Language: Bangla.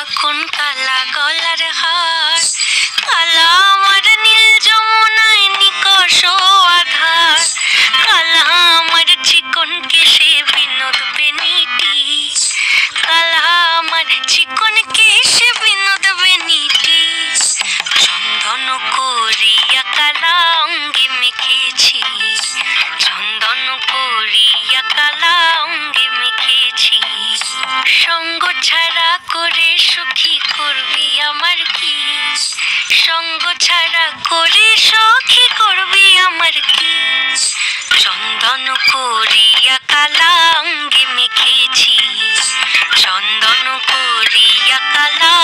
মাখন কালা গলার হার, কালা আমার নীল যমুনায় নিকষ আধার, কালা আমার চিকন কেশে বিনোদ বেনিটি, কালা আমার চিকন কেশে বিনোদ বেনিটি। চন্দন করিয়া কালা অঙ্গে মেখেছি, চন্দন করিয়া কালা অঙ্গে মেখেছি। সঙ্গ ছাড়া করে সখী করবি আমার কি, সঙ্গ ছাড়া করে সখী করবি আমার কি। চন্দন করিয়া কালা অঙ্গে মেখেছি, চন্দন করিয়া কালা